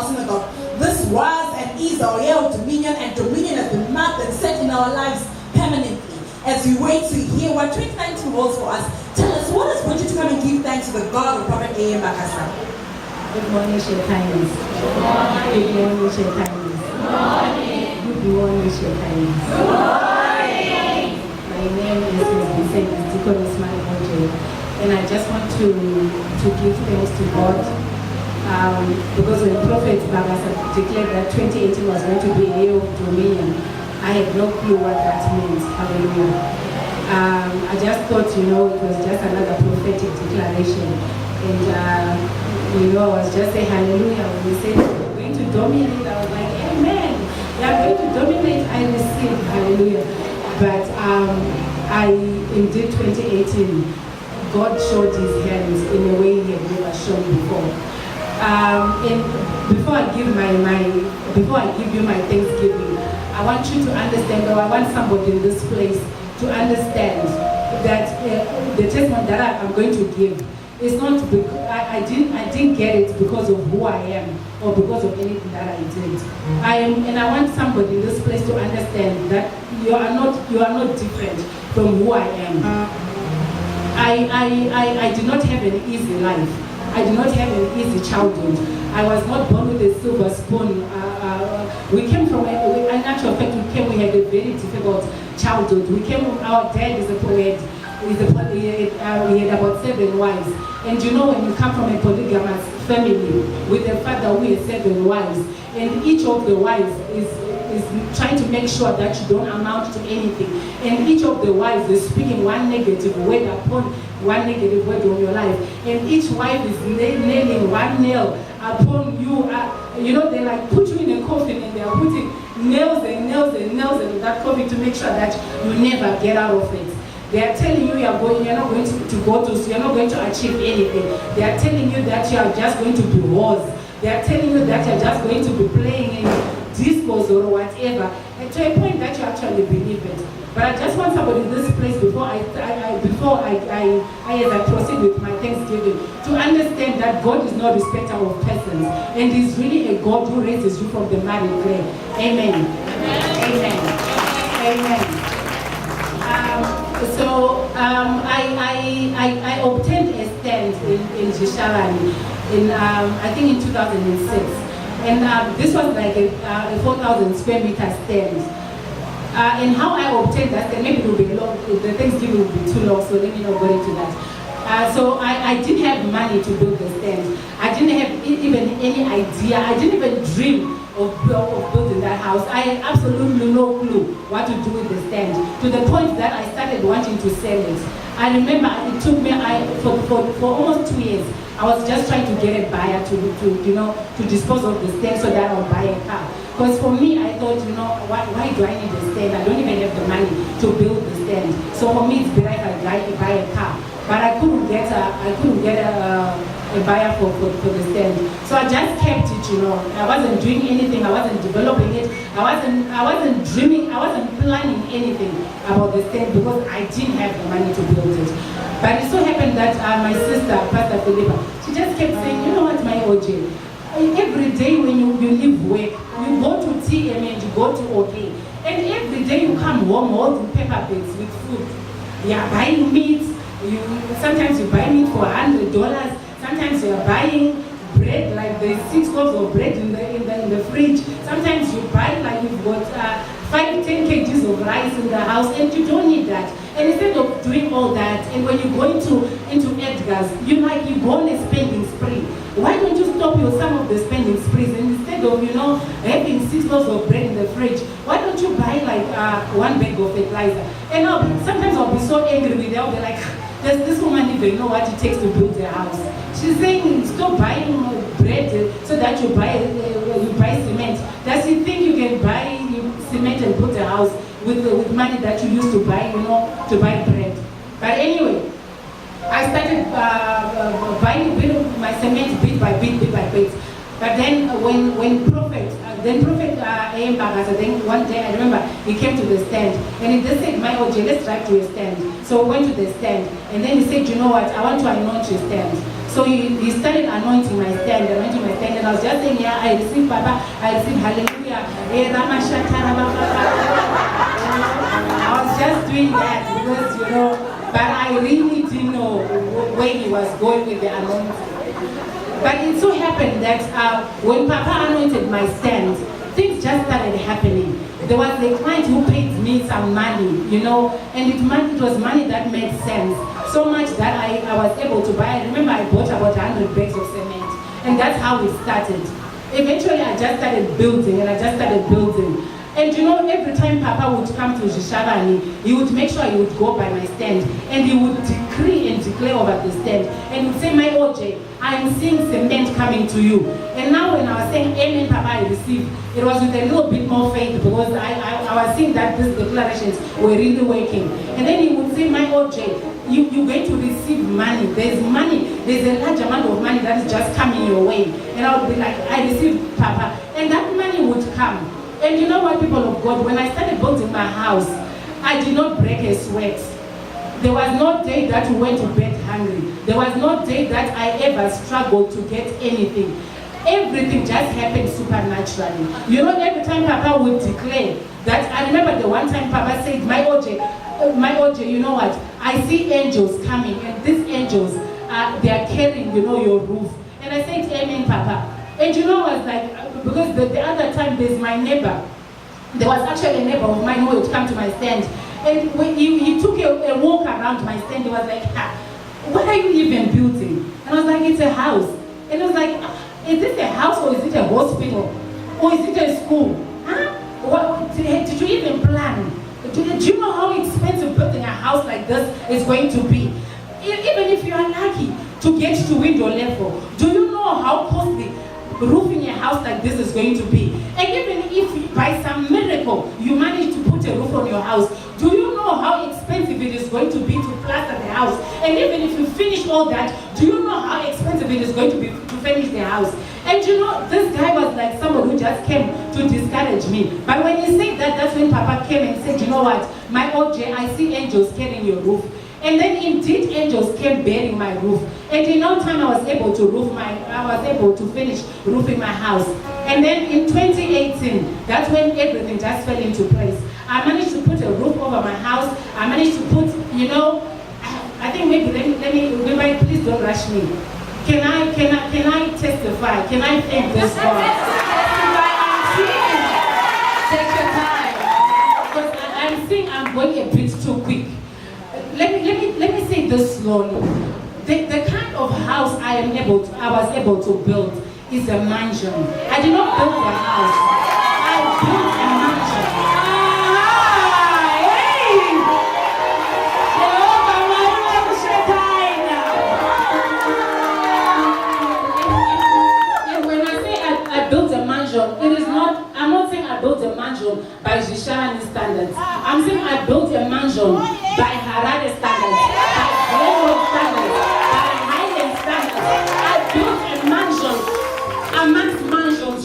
synagogue. This was and is our year of dominion, and dominion has been marked and set in our lives permanently. As we wait to hear what 2019 holds for us, tell us, what has brought you to come and give thanks to the God of Prophet A.M. Bakasa? Good morning, Share Kindness. Good morning, Share Kindness. Good morning, Share Kindness. My name is Ms. Deaconess Maraculous, and I just want to give thanks to God because when Prophet Bakasa declared that 2018 was going to be a year of dominion, I had no clue what that means. Hallelujah. I just thought, it was just another prophetic declaration. And, I was just saying hallelujah. When we said we're going to dominate, I was like, amen. We are going to dominate. I received hallelujah. But indeed 2018, God showed his hands in a way he had never shown before. And before I give you my Thanksgiving, I want you to understand, or I want somebody in this place to understand that the testimony that I'm going to give is not because I didn't get it because of who I am or because of anything that I did. And I want somebody in this place to understand that you are not different from who I am. I did not have an easy life. I did not have an easy childhood. I was not born with a silver spoon. We came from, in actual fact, we had a very difficult childhood. Our dad is a poet. He had about 7 wives. And when you come from a polygamous family with a father who has 7 wives, and each of the wives is trying to make sure that you don't amount to anything. And each of the wives is speaking one negative word upon one negative word on your life. And each wife is nailing one nail upon you. They like put you in a coffin and they are putting nails and nails and nails in that coffin to make sure that you never get out of it. They are telling you you're not going you're not going to achieve anything. They are telling you that you are just going to be whores. They are telling you that you're just going to be playing in discos or whatever, and to a point that you actually believe it. But I just want somebody in this place before I proceed with my Thanksgiving to understand that God is not a respecter of persons, and He's really a God who raises you from the married clay. Amen. Amen. Amen. So I obtained a stand in Jishalani I think in 2006. And this was like a 4,000 square meter stand. And how I obtained that stand, maybe it will be long, the Thanksgiving will be too long, so let me not go into that. So I didn't have money to build the stand. I didn't have even any idea. I didn't even dream of building that house. I had absolutely no clue what to do with the stand, to the point that I started wanting to sell it. I remember it took me for almost 2 years. I was just trying to get a buyer to dispose of the stand so that I'll buy a car. Because for me, I thought, why do I need a stand? I don't even have the money to build the stand. So for me, it's better if I buy a car. But I couldn't get a buyer for the stand. So I just kept it, I wasn't doing anything, I wasn't developing it, I wasn't dreaming, I wasn't planning anything about the stand because I didn't have the money to build it. But it so happened that my sister, Pastor Philippa, she just kept saying, you know what, my OJ, every day when you leave work, you go to TM and you go to OK, and every day you come home holding paper bags with food. You are buying meat, sometimes you buy meat for $100, sometimes you are buying bread, like there's 6 loaves of bread in the fridge. Sometimes you buy like you've got 5-10 kgs of rice in the house, and you don't need that. And instead of doing all that, and when you go into Edgar's, you go on a spending spree. Why don't you stop some of the spending sprees, and instead of having 6 loaves of bread in the fridge, why don't you buy like 1 bag of fertilizer? And sometimes I'll be so angry with her. I'll be like, does this woman even know what it takes to build a house? She's saying stop buying bread so that you buy cement. Does she think you can buy cement and build a house with money that you used to buy, to buy bread? But anyway, I started buying my cement bit by bit. But then when Prophet A.M. Bagasa, then one day I remember he came to the stand and he just said, my OJ, let's drive to a stand. So we went to the stand and then he said, you know what, I want to anoint your stand. So he started anointing my stand, and I was just saying, yeah, I received Papa, I received hallelujah. I was just doing that because, but I really didn't know where he was going with the anointing. But it so happened that when Papa anointed my stand, things just started happening. There was a client who paid me some money, and it was money that made sense. So much that I was able to buy. I remember I bought about 100 bags of cement, and that's how it started. Eventually, I just started building, And every time Papa would come to Zhishavani, he would make sure he would go by my stand, and he would decree and declare over the stand, and he would say, my OJ, I'm seeing cement coming to you. And now when I was saying, amen, Papa, I received, it was with a little bit more faith, because I was seeing that these declarations were really working. And then he would say, my OJ, you're going to receive money. There's a large amount of money that is just coming your way. And I would be like, I received Papa. And that money would come. And you know what, people of God, when I started building my house, I did not break a sweat. There was no day that we went to bed hungry. There was no day that I ever struggled to get anything. Everything just happened supernaturally. Every time Papa would declare that, I remember the one time Papa said, my OJ, you know what? I see angels coming, and these angels, they are carrying, your roof. And I said, amen, Papa. And I was like, because the other time there's my neighbor. There was actually a neighbor of mine who would come to my stand. And when he took a walk around my stand, he was like, what are you even building? And I was like, it's a house. And I was like, is this a house or is it a hospital? Or is it a school? Did you even plan? Do you know how expensive building a house like this is going to be? Even if you are lucky to get to window level, do you know how costly roofing a house like this is going to be? And even if by some miracle you manage to put a roof on your house, do you know how expensive it is going to be to plaster the house? And even if you finish all that, do you know how expensive it is going to be to finish the house? And this guy was like someone who just came to discourage me. But when he said that, that's when Papa came and said, you know what, my OJ, I see angels carrying your roof. And then indeed angels came bearing my roof. And in no time I was able to finish roofing my house. And then in 2018, that's when everything just fell into place. I managed to put a roof over my house. I managed to put, I think maybe let me please don't rush me. Can I testify? Can I thank this God? Take your time. Because I'm saying I'm going a bit too quick. Let me say this slowly. The kind of house I was able to build is a mansion. I did not build a house. I built a mansion. And when I say I built a mansion, I'm not saying I built a mansion by Zhishavani standards. I'm saying I built a mansion by Harare standards, by Glenwood standards, by Highland standards. I built a mansion amongst mansions,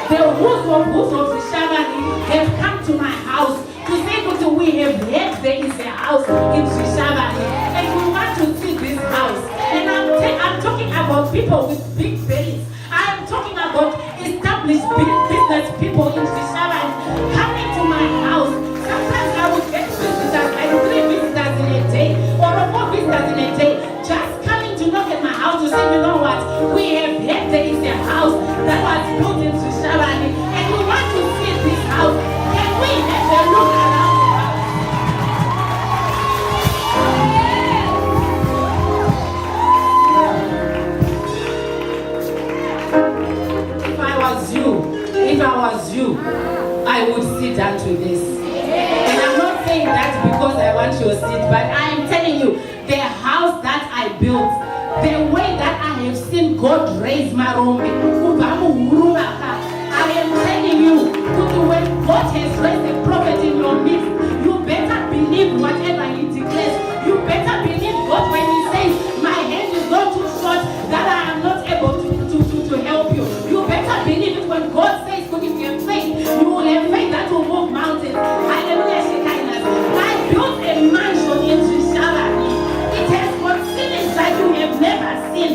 The who's of Zhishavani have come to my house to say, we have heard there is a house in Zhishavani, and we want to see this house. And I'm talking about people with big bellies. I'm talking about established business people in Zhishavani coming to my house. Sometimes I would get visitors, like 3 visitors in a day, or 4 visitors in a day, just coming to knock at my house to say, you know what, we have heard there is a house that was built in Zhishavani, and we want to see this house. Can we have a look around the house? If I was you, I would sit down to this. And I'm not saying that because I want your seat, but I am telling you, the house that I built, the way that I have seen God raise my room, I am telling you, when God has raised a prophet in your midst, you better believe whatever he declares. You better believe God when he says, my hand is not too short that I am not able to help you. You better believe it when God says, if you have faith, you will have faith that will move mountains. Hallelujah, Shekinah. I built a mansion in Zhishavani. It has got ceilings like you have never seen.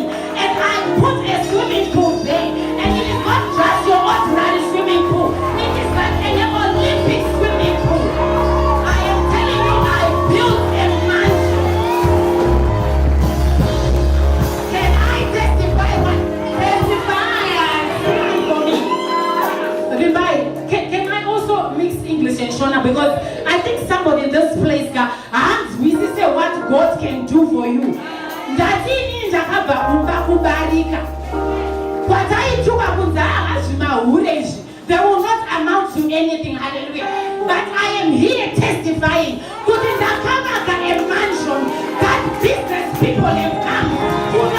They will not amount to anything, hallelujah. But I am here testifying. Put in the Kamaka a mansion that business people have come. Put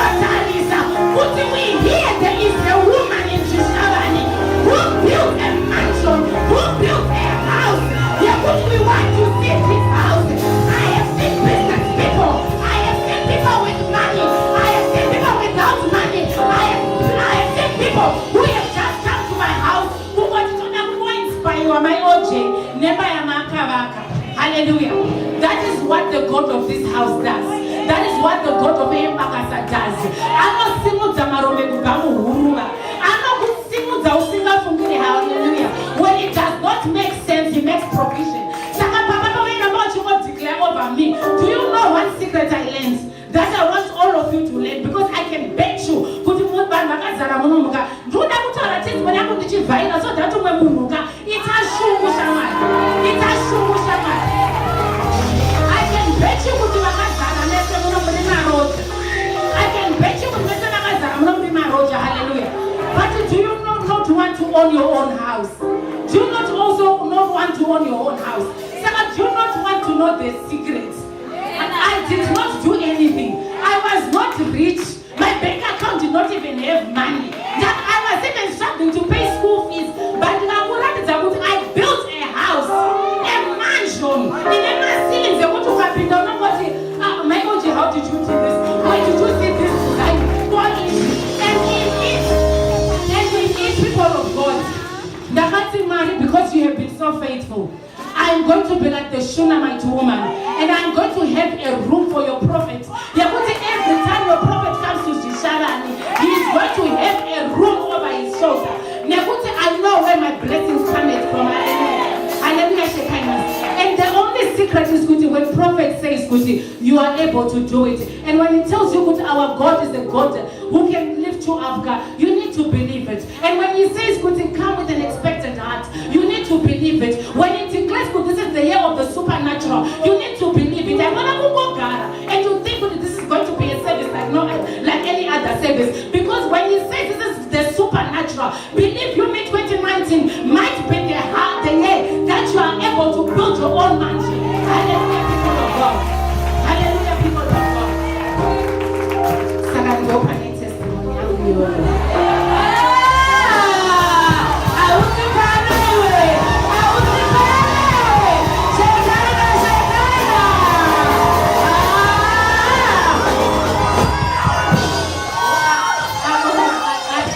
we here, there is a woman in Chishavani who built a mansion, who built a house. Yeah, what we want to see this house. I have seen business people. I have seen people with money. I have seen people without money. I have seen people who have just come to my house who want to inspire my OJ. Never hallelujah. That is what the God of this house does. That is what the God of Embakasa does. Hallelujah. When it does not make sense, he makes provision. Declare over me. Do you know one secret I learned? That I want all of you to learn, because I can bet you. Hallelujah. But do you not want to own your own house? Do you not also not want to own your own house? Do you not want to know the secrets? And I did not do anything. I was not rich. My bank account did not even have money. That I was even struggling to pay school fees. But I built a house, a mansion, in a ceiling. They want to have been done. My OG, how did you do this? Why did you see this? Like, what is it? And in it, people of God, because you have been so faithful, I'm going to be like the Shunammite woman, and I'm going to have a room for your prophet. Every time your prophet comes to Shisharani, he is going to have a room over his shoulder. I know where my blessings come from. And the only secret is when prophet says you are able to do it. And when he tells you our God is a God who can lift you up, you need to believe it. And when he says come with an expectant heart, you need to believe it. When he declares this is the year of the supernatural, you need to believe it. And you think this is going to be a service like any other service. Because when he says this is the supernatural, believe you, me 2019 might be the year that you are able to build your own mansion. Hallelujah, people of God. Hallelujah, people of God. Somebody open a testimony.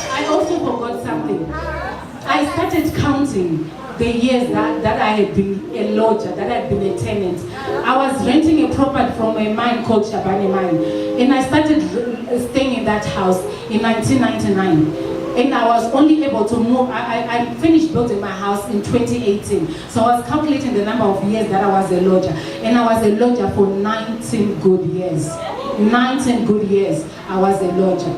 I also forgot something. I started counting the years that I had been a lodger, that I had been a tenant. I was renting a property from a mine called Shabani Mine, and I started staying in that house in 1999. And I was only able to move. I finished building my house in 2018. So I was calculating the number of years that I was a lodger, and I was a lodger for 19 good years. 19 good years I was a lodger.